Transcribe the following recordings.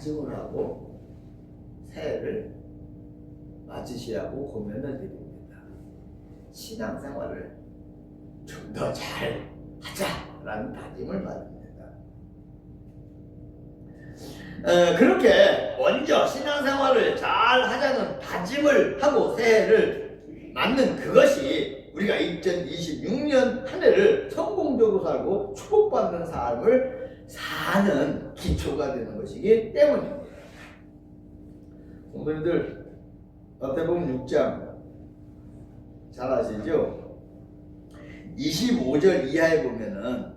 다짐을 하고 새해를 맞으시라고 권면을 드립니다. 신앙생활을 좀 더 잘 하자라는 다짐을 받습니다. 그렇게 먼저 신앙생활을 잘 하자는 다짐을 하고 새해를 맞는 그것이 우리가 2026년 한 해를 성공적으로 살고 축복받는 삶을 사는 기초가 되는 것이기 때문입니다. 성도님들, 마태복음 6장 잘 아시죠? 25절 이하에 보면은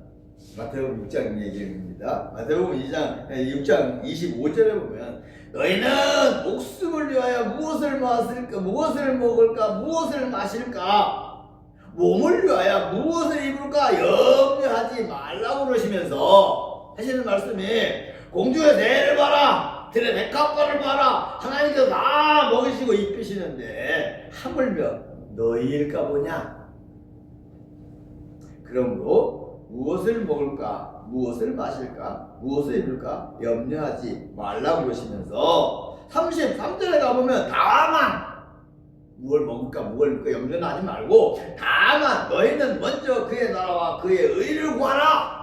마태복음 6장 얘기입니다. 마태복음 6장 25절에 보면 너희는 목숨을 위하여 무엇을 마실까, 무엇을 먹을까, 무엇을 마실까, 몸을 위하여 무엇을 입을까 염려하지 말라고 그러시면서 하시는 말씀이 공중의 새를 봐라, 들의 백합과를 봐라, 하나님께서 다 먹이시고 입히시는데 하물며 너희일까 보냐. 그러므로 무엇을 먹을까, 무엇을 마실까, 무엇을 입을까 염려하지 말라고 그러시면서 33절에 가보면 다만 무엇을 먹을까, 무엇을 입을까 염려는 하지 말고 다만 너희는 먼저 그의 나라와 그의 의를 구하라.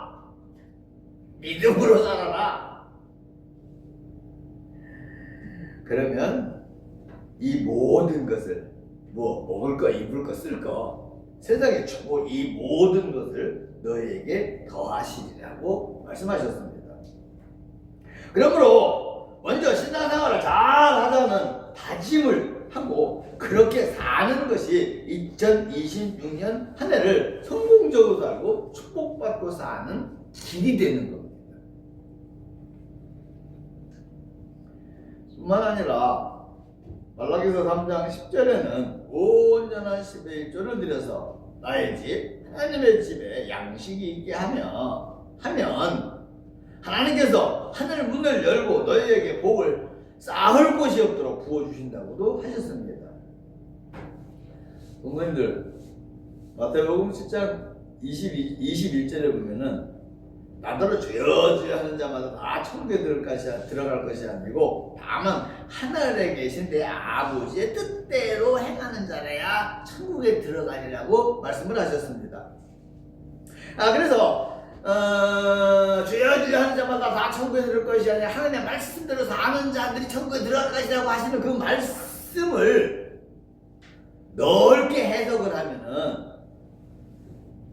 믿음으로 살아라. 그러면 이 모든 것을 먹을 거, 입을 거, 쓸 거, 세상의 주고 이 모든 것을 너희에게 더하시리라고 말씀하셨습니다. 그러므로 먼저 신앙생활을 잘 하자는 다짐을 하고 그렇게 사는 것이 2026년 한 해를 성공적으로 살고 축복받고 사는 길이 되는 겁니다. 뿐만 아니라 말라기서 3장 10절에는 온전한 10의 1조를 들여서 나의 집 하나님의 집에 양식이 있게 하면 하나님께서 하늘 문을 열고 너희에게 복을 쌓을 곳이 없도록 부어주신다고도 하셨습니다. 동생들, 마태복음 7장 21절에 보면은 나더러 주여 주여 하는 자마다 다 천국에 들어갈 것이 아니고 다만 하늘에 계신 내 아버지의 뜻대로 행하는 자라야 천국에 들어가리라고 말씀을 하셨습니다. 그래서 주여 주여 하는 자마다 다 천국에 들어갈 것이 아니라 하나님의 말씀대로 사는 자들이 천국에 들어갈 것이라고 하시는 그 말씀을 넓게 해석을 하면은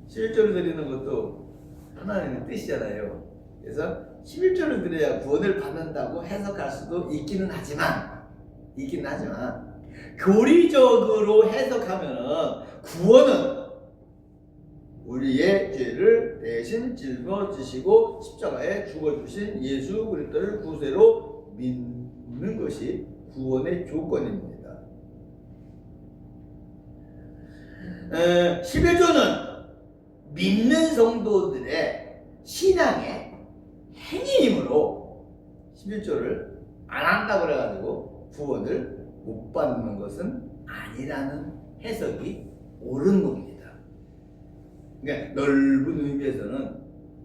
11조를 드리는 것도 하나님의 뜻이잖아요. 그래서 11조를 드려야 구원을 받는다고 해석할 수도 있기는 하지만 교리적으로 해석하면 구원은 우리의 죄를 대신 짊어지시고 십자가에 죽어주신 예수 그리스도를 구세로 믿는 것이 구원의 조건입니다. 11조는 믿는 성도들의 신앙의 행위이므로 11조를 안 한다고 그래가지고 구원을 못 받는 것은 아니라는 해석이 옳은 겁니다. 그러니까 넓은 의미에서는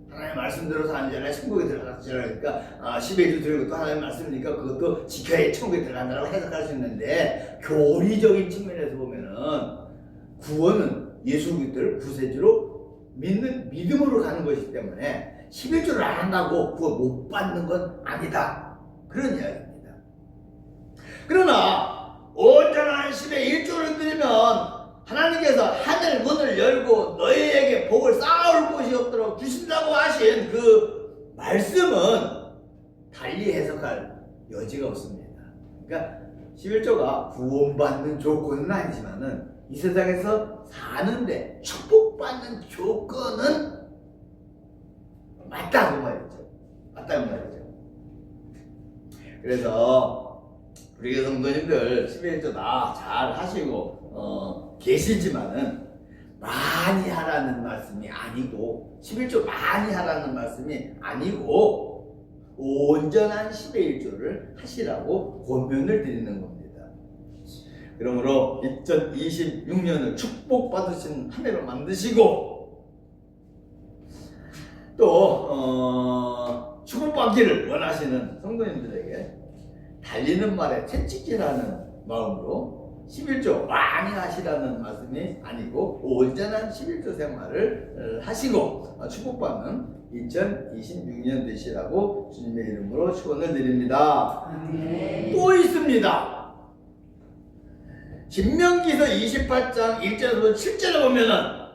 하나님의 말씀대로 사는 자라 천국에 들어가시라니까 11조 드리는 것도 하나님의 말씀이니까 그것도 지켜야 천국에 들어간다고 해석할 수 있는데 교리적인 측면에서 보면은 구원은 예수 그리스도를 구세주로 믿는 믿음으로 가는 것이기 때문에 11조를 안 한다고 그걸 못 받는 건 아니다. 그런 이야기입니다. 그러나 온전한 10의 1조를 드리면 하나님께서 하늘 문을 열고 너희에게 복을 쌓을 곳이 없도록 주신다고 하신 그 말씀은 달리 해석할 여지가 없습니다. 그러니까 11조가 구원받는 조건은 아니지만은 이 세상에서 사는데 축복받는 조건은 맞다고 말이죠. 그래서 우리 성도님들 11조 다 잘 하시고 계시지만은 많이 하라는 말씀이 아니고 11조 많이 하라는 말씀이 아니고 온전한 10의 1조를 하시라고 권면을 드리는 겁니다. 그러므로 2026년을 축복받으신 한 해로 만드시고 또 축복받기를 원하시는 성도님들에게 달리는 말에 채찍질하는 마음으로 11조 많이 하시라는 말씀이 아니고 온전한 11조 생활을 하시고 축복받는 2026년 되시라고 주님의 이름으로 축원을 드립니다. 또 있습니다. 신명기서 28장 1절부터 7절에 보면은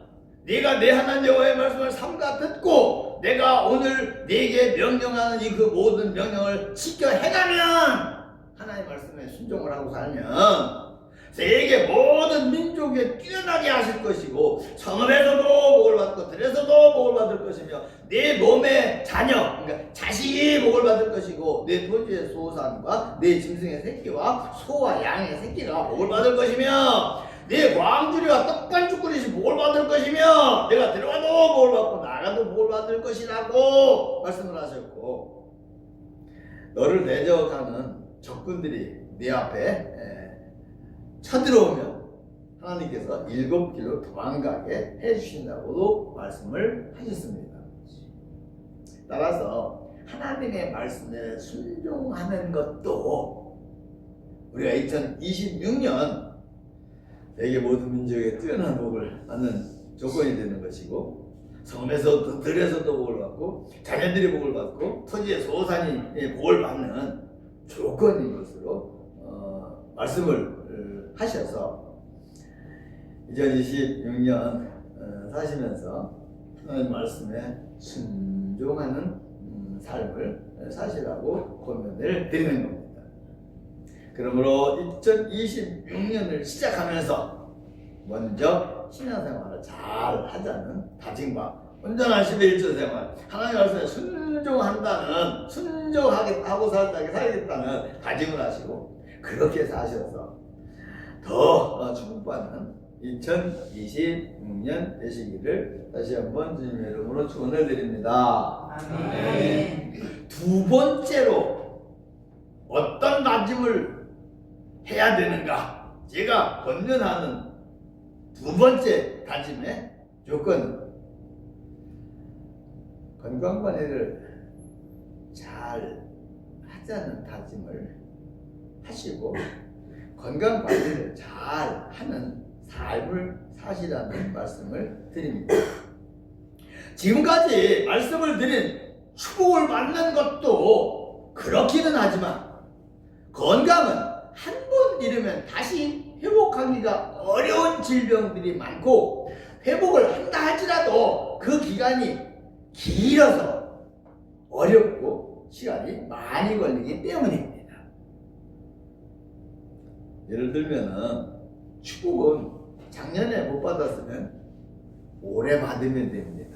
네가 내 하나님 여호와의 말씀을 삼가 듣고 내가 오늘 네게 명령하는 이 그 모든 명령을 지켜 행하면 하나님의 말씀에 순종을 하고 살면 세계 모든 민족에 뛰어나게 하실 것이고 성읍에서도 복을 받고 들에서도 복을 받을 것이며 내 몸의 자녀 그러니까 자식이 복을 받을 것이고 내 토지의 소산과 내 짐승의 새끼와 소와 양의 새끼가 복을 받을 것이며 내 광주리와 떡반죽그릇이 복을 받을 것이며 내가 들어가도 복을 받고 나가도 복을 받을 것이라고 말씀을 하셨고 너를 대적하는 적군들이 네 앞에 쳐들어오면 하나님께서 7길로 도망가게 해주신다고도 말씀을 하셨습니다. 따라서 하나님의 말씀에 순종하는 것도 우리가 2026년 세계 모든 민족의 뛰어난 복을 받는 조건이 되는 것이고 성에서도 들에서도 복을 받고 자녀들이 복을 받고 토지의 소산이 복을 받는 조건인 것으로 말씀을 하셔서 2026년 사시면서 하나님 말씀에 순종하는 삶을 사시라고 권면을 드리는 겁니다. 그러므로 2026년을 시작하면서 먼저 신앙생활을 잘 하자는 다짐과 온전한 11조 생활, 하나님 말씀에 순종한다는 순종하고 살겠다는 다짐을 하시고 그렇게 사셔서 더 축복받는 2026년 되시기를 다시 한번 주님의 이름으로 축원을 드립니다. 아멘. 두 번째로 어떤 다짐을 해야 되는가? 제가 권면하는 두 번째 다짐의 조건은 건강관리를 잘 하자는 다짐을 하시고 건강관리를 잘 하는 삶을 사시라는 말씀을 드립니다. 지금까지 말씀을 드린 축복을 받는 것도 그렇기는 하지만 건강은 한 번 잃으면 다시 회복하기가 어려운 질병들이 많고 회복을 한다 할지라도 그 기간이 길어서 어렵고 시간이 많이 걸리기 때문입니다. 예를 들면은 축복은 작년에 못 받았으면 올해 받으면 됩니다.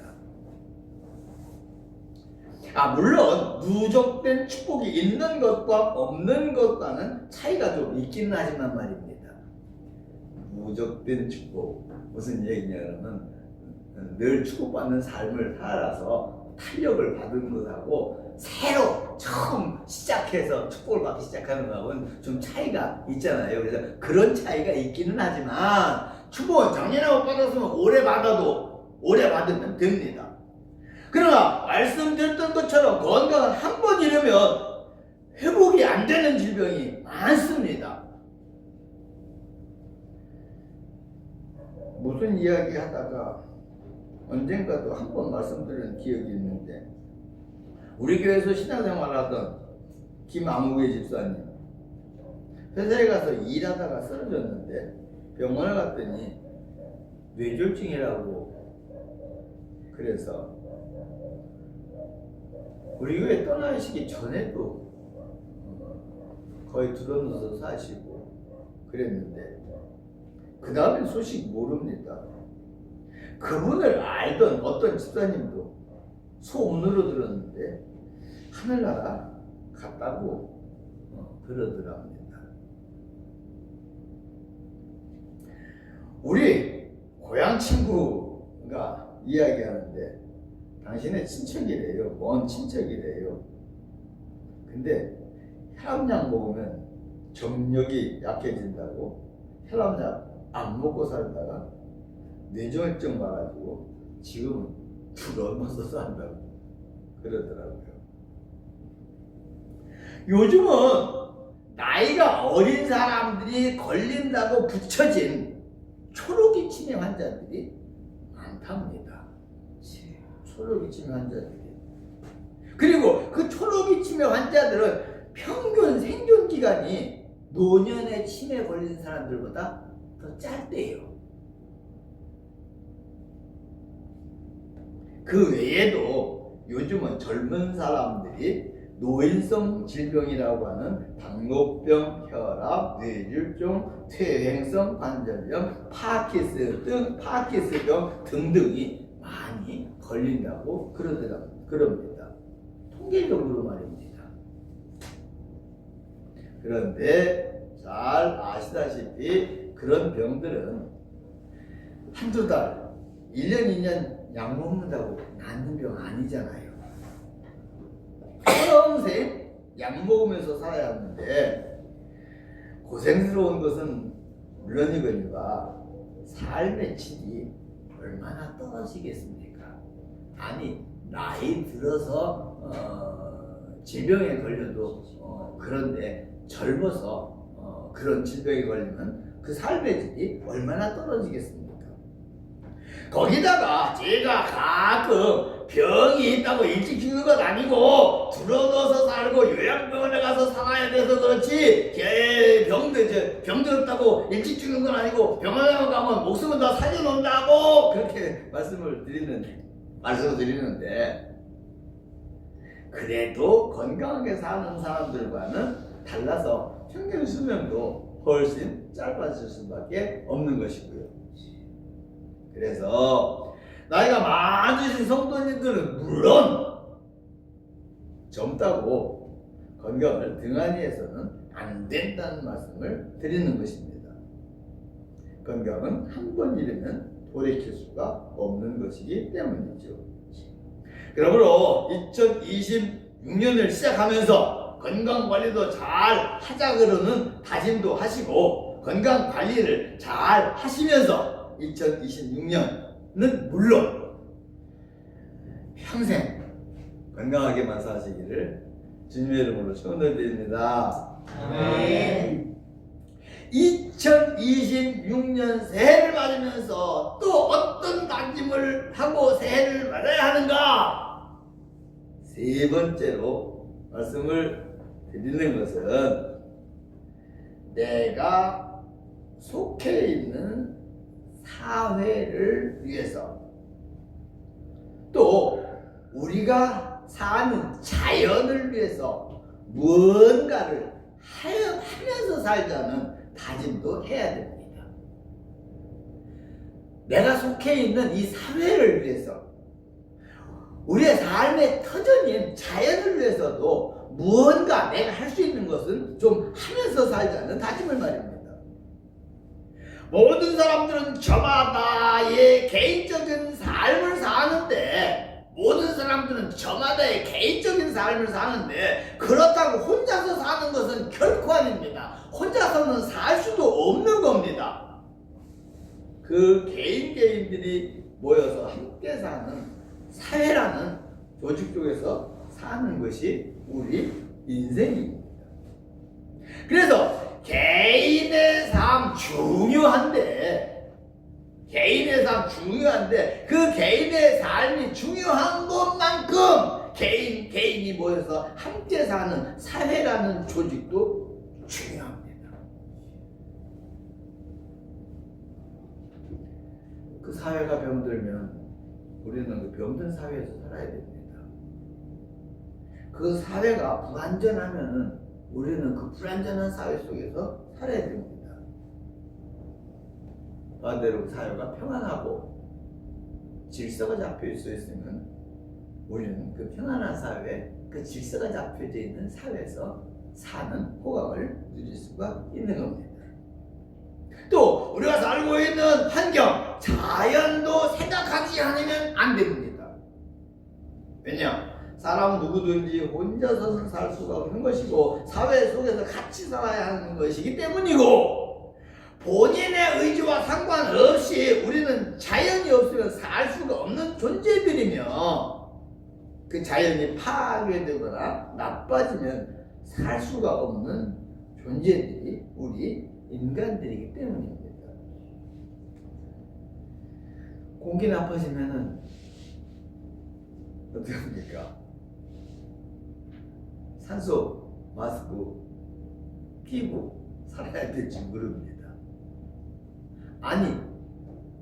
물론 누적된 축복이 있는 것과 없는 것과는 차이가 좀 있기는 하지만 말입니다. 누적된 축복 무슨 얘기냐면 늘 축복받는 삶을 살아서 탄력을 받은 것하고 새로 처음 시작해서 축복을 받기 시작하는 것하고는 좀 차이가 있잖아요. 그래서 그런 차이가 있기는 하지만 축복은 작년에 못 받았으면 올해 받으면 됩니다. 그러나 말씀드렸던 것처럼 건강은 한 번 잃으면 회복이 안 되는 질병이 많습니다. 무슨 이야기 하다가 언젠가도 한 번 말씀드린 기억이 있는데 우리 교회에서 신앙생활 하던 김아무개 집사님 회사에 가서 일하다가 쓰러졌는데 병원에 갔더니 뇌졸중이라고 그래서 우리 교회 떠나시기 전에도 거의 두던져서 사시고 그랬는데 그 다음에 소식 모릅니다. 그분을 알던 어떤 집사님도 소문으로 들었는데 하늘나라 갔다고 그러더랍니다. 우리 고향 친구가 이야기하는데 당신의 친척이래요. 먼 친척이래요. 근데 혈압약 먹으면 정력이 약해진다고 혈압약 안 먹고 살다가 뇌졸중 와가지고 지금은 넘어서 산다고 그러더라고요. 요즘은 나이가 어린 사람들이 걸린다고 붙여진 초록이 치매 환자들이 많답니다. 초록이 치매 환자들이. 그리고 그 초록이 치매 환자들은 평균 생존 기간이 노년의 치매 걸린 사람들보다 더 짧대요. 그 외에도 요즘은 젊은 사람들이 노인성 질병이라고 하는 당뇨병, 혈압, 뇌졸중, 퇴행성 관절염, 파킨슨병 등등이 많이 걸린다고 그럽니다. 통계적으로 말입니다. 그런데 잘 아시다시피 그런 병들은 한두 달, 1년, 2년 약 먹는다고 낫는 병 아니잖아요. 평생 약 먹으면서 살아야 하는데 고생스러운 것은 물론이거니와 삶의 질이 얼마나 떨어지겠습니까? 아니 나이 들어서 질병에 걸려도 그런데 젊어서 그런 질병에 걸리면 그 삶의 질이 얼마나 떨어지겠습니까? 거기다가 제가 가끔 병이 있다고 일찍 죽는 건 아니고 들어넣어서 살고 요양병원에 가서 살아야 돼서 그렇지 병 들었다고 일찍 죽는 건 아니고 병원에 가면 목숨은 다 살려놓는다고 그렇게 말씀을 드리는데 그래도 건강하게 사는 사람들과는 달라서 평균 수명도 훨씬 짧아질 수밖에 없는 것이고요. 그래서 나이가 많으신 성도님들은 물론 젊다고 건강을 등한히 해서는 안 된다는 말씀을 드리는 것입니다. 건강은 한 번 잃으면 돌이킬 수가 없는 것이기 때문이죠. 그러므로 2026년을 시작하면서 건강관리도 잘 하자고는 다짐도 하시고 건강관리를 잘 하시면서 2026년은 물론 평생 건강하게만 사시기를 주님의 이름으로 축원드립니다. 아멘. 2026년 새해를 맞으면서 또 어떤 다짐을 하고 새해를 맞아야 하는가? 세 번째로 말씀을 드리는 것은 내가 속해 있는 사회를 위해서 또 우리가 사는 자연을 위해서 무언가를 하면서 살자는 다짐도 해야 됩니다. 내가 속해 있는 이 사회를 위해서 우리의 삶의 터전인 자연을 위해서도 무언가 내가 할 수 있는 것은 좀 하면서 살자는 다짐을 말입니다. 모든 사람들은 저마다의 개인적인 삶을 사는데 그렇다고 혼자서 사는 것은 결코 아닙니다. 혼자서는 살 수도 없는 겁니다. 그 개인들이 모여서 함께 사는 사회라는 조직 속에서 사는 것이 우리 인생입니다. 그래서 개인의 삶 중요한데 그 개인의 삶이 중요한 것만큼 개인이 모여서 함께 사는 사회라는 조직도 중요합니다. 그 사회가 병들면 우리는 그 병든 사회에서 살아야 됩니다. 그 사회가 불안전하면은 우리는 그 불안전한 사회 속에서 살아야 됩니다. 반대로 그 사회가 평안하고 질서가 잡혀 있으면 우리는 그 평안한 사회, 그 질서가 잡혀져 있는 사회에서 사는 호강을 누릴 수가 있는 겁니다. 또 우리가 살고 있는 환경, 자연도 생각하지 않으면 안 됩니다. 왜냐? 사람 누구든지 혼자서는 살 수가 없는 것이고 사회 속에서 같이 살아야 하는 것이기 때문이고 본인의 의지와 상관없이 우리는 자연이 없으면 살 수가 없는 존재들이며 그 자연이 파괴되거나 나빠지면 살 수가 없는 존재들이 우리 인간들이기 때문입니다. 공기 나빠지면은 어떻게 합니까? 산소 마스크 끼고 살아야 될지 모릅니다. 아니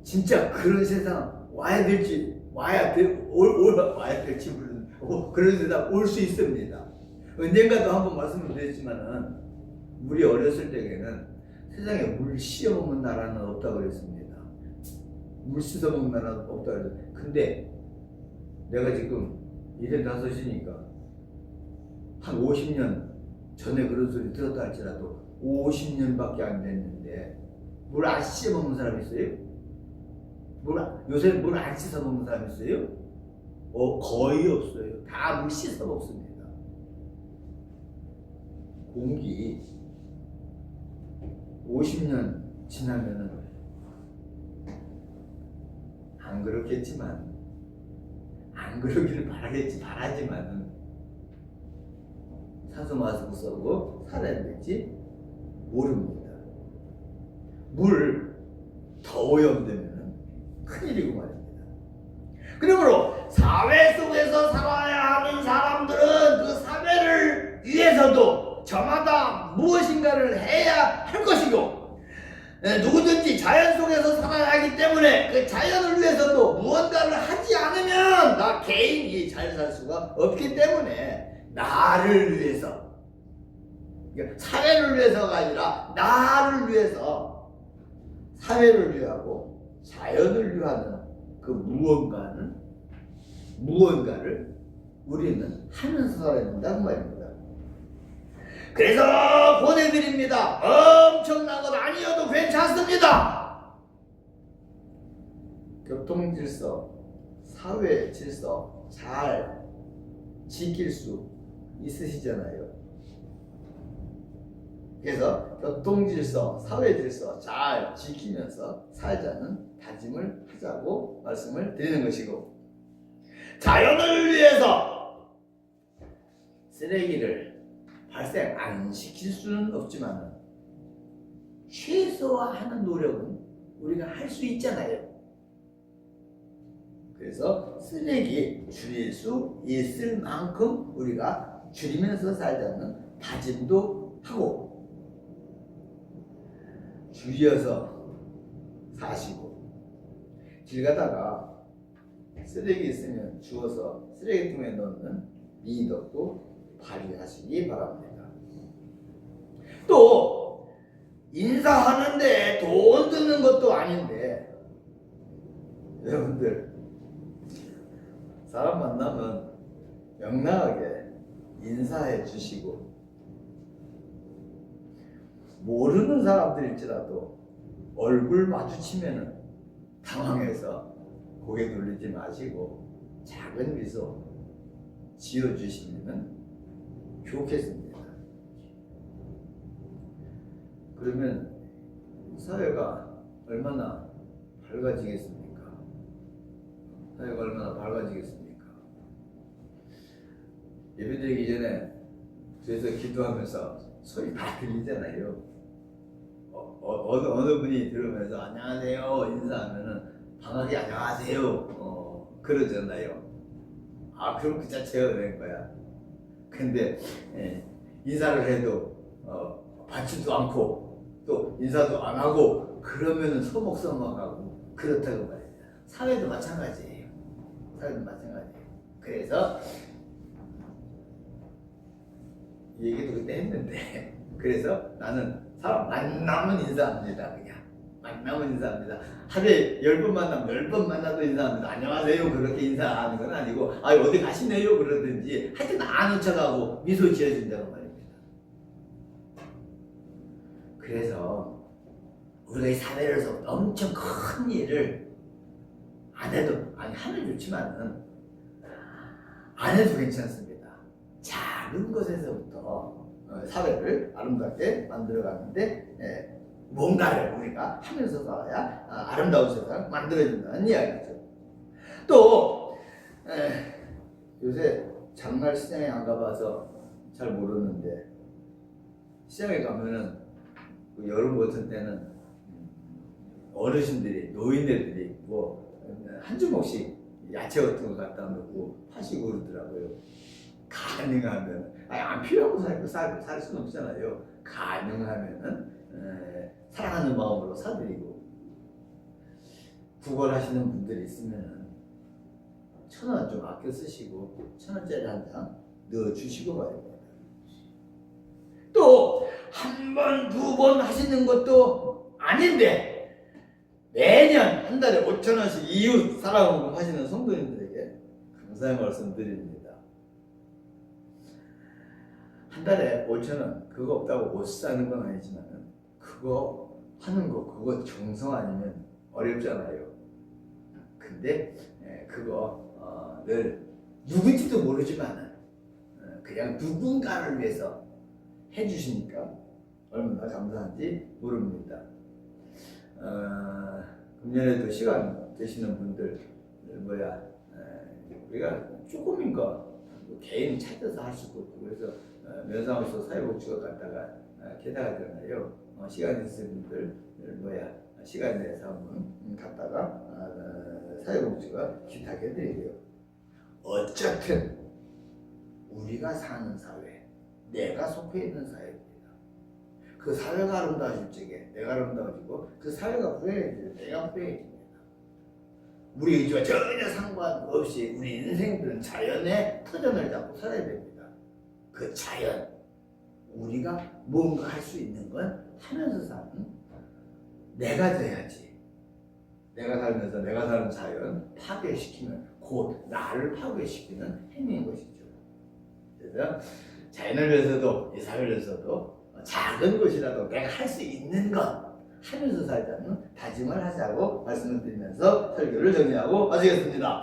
진짜 그런 세상 와야 될지 와야 될지 모르는 그런 세상 올 수 있습니다. 언젠가도 한번 말씀을 드렸지만은 우리 어렸을 때에는 세상에 물 씌어 먹는 나라는 없다고 그랬습니다. 물 씻어 먹는 나라는 없다고 그랬어요. 근데 내가 지금 75이니까 한 50년 전에 그런 소리 들었다 할지라도 50년밖에 안 됐는데 물 안 씻어 먹는 사람 있어요? 요새 물 안 씻어 먹는 사람 있어요? 거의 없어요. 다 물 씻어 먹습니다. 공기 50년 지나면은 안 그렇겠지만 안 그러기를 바라지만은 산소 마스크 쓰고 살아야 될지 모릅니다. 물 더 오염되면 큰일이고 말입니다. 그러므로 사회 속에서 살아야 하는 사람들은 그 사회를 위해서도 저마다 무엇인가를 해야 할 것이고 누구든지 자연 속에서 살아야 하기 때문에 그 자연을 위해서도 무언가를 하지 않으면 나 개인이 잘 살 수가 없기 때문에 나를 위해서 사회를 위해서가 아니라 나를 위해서 사회를 위하고 자연을 위하는 그 무언가를 우리는 하면서 살아야 된다는 말입니다. 그래서 보내드립니다. 엄청난 건 아니어도 괜찮습니다. 교통질서, 사회 질서 잘 지킬 수 있으시잖아요. 그래서 교통질서, 사회질서 잘 지키면서 살자는 다짐을 하자고 말씀을 드리는 것이고, 자연을 위해서 쓰레기를 발생 안 시킬 수는 없지만 최소화하는 노력은 우리가 할 수 있잖아요. 그래서 쓰레기 줄일 수 있을 만큼 우리가 줄이면서 살자는 다짐도 하고 줄여서 사시고, 길 가다가 쓰레기 있으면 주워서 쓰레기통에 넣는 미덕도 발휘하시기 바랍니다. 또 인사하는데 돈 드는 것도 아닌데 여러분들 사람 만나면 명랑하게 인사해 주시고, 모르는 사람들일지라도 얼굴 마주치면 당황해서 고개 돌리지 마시고 작은 미소 지어주시면 좋겠습니다. 그러면 사회가 얼마나 밝아지겠습니까? 사회가 얼마나 밝아지겠습니까? 예배드리기 전에 뒤에서 기도하면서 소리 다 들리잖아요. 어느 분이 들으면서 안녕하세요 인사하면은 방학이 안녕하세요 그러잖아요. 그럼 그 자체가 된 거야. 근데 인사를 해도 받지도 않고 또 인사도 안 하고 그러면은 서먹서먹하고 그렇다고 말이야. 사회도 마찬가지예요. 사회도 마찬가지예요. 그래서 이 얘기도 그때 했는데 그래서 나는 사람 만나면 인사합니다. 그냥 만나면 인사합니다. 하루에 10번 만나면 10번 만나도 인사합니다. 안녕하세요 그렇게 인사하는 건 아니고 어디 가시네요 그러든지 하여튼 아는 척하고 미소 지어준다는 말입니다. 그래서 우리가 이 사회에서 엄청 큰 일을 안 해도 하면 좋지만은 안 해도 괜찮습니다. 작은 것에서부터 사회를 아름답게 만들어가는데 뭔가를 우리가 하면서 살아야 아름다운 세상을 만들어준다는 이야기죠. 또 요새 장날 시장에 안 가봐서 잘 모르는데 시장에 가면은 그 여름 같은 때는 어르신들이 노인네들이 뭐 한 주먹씩 야채 같은 거 갖다 놓고 파시고 그러더라고요. 가능하면 안 필요하고 살 수는 없잖아요. 가능하면은 사랑하는 마음으로 사드리고, 구걸하시는 분들이 있으면은 1,000원 좀 아껴 쓰시고 1,000원짜리 한 장 넣어 주시고 가야 됩니다. 또 한 번, 두 번 하시는 것도 아닌데 매년 한 달에 5,000원씩 이웃 사랑으로 하시는 성도님들에게 감사의 말씀 드립니다. 한 달에 5,000원 그거 없다고 못 사는 건 아니지만 그거 하는 거 그거 정성 아니면 어렵잖아요. 근데 그거 늘 누군지도 모르지만 그냥 누군가를 위해서 해주시니까 얼마나 감사한지 모릅니다. 금년에도 시간 되시는 분들 우리가 조금인 거 개인 찾아서 할 수도 없고, 그래서 면사무소 사회복지과 갔다가 게다가 되나요? 시간 있으신 분들 시간 내서 한번 갔다가 사회복지가 기타게 드리고요. 어쨌든 우리가 사는 사회, 내가 속해 있는 사회입니다. 그 사회가 아름다워질 적에 내가 아름다워지고 그 사회가 불행해질 때 내가 불행해집니다. 우리 의지와 전혀 상관없이 우리 인생들은 자연의 터전을 잡고 살아야 됩니다. 그 자연, 우리가 뭔가 할 수 있는 건 하면서 사는 내가 돼야지. 내가 살면서 내가 사는 자연 파괴시키면 곧 나를 파괴시키는 행위인 것이죠. 그래서 자연을 위해서도 이 사회를 위해서도 작은 것이라도 내가 할 수 있는 것 하면서 살자는 다짐을 하자고 말씀을 드리면서 설교를 정리하고 마치겠습니다.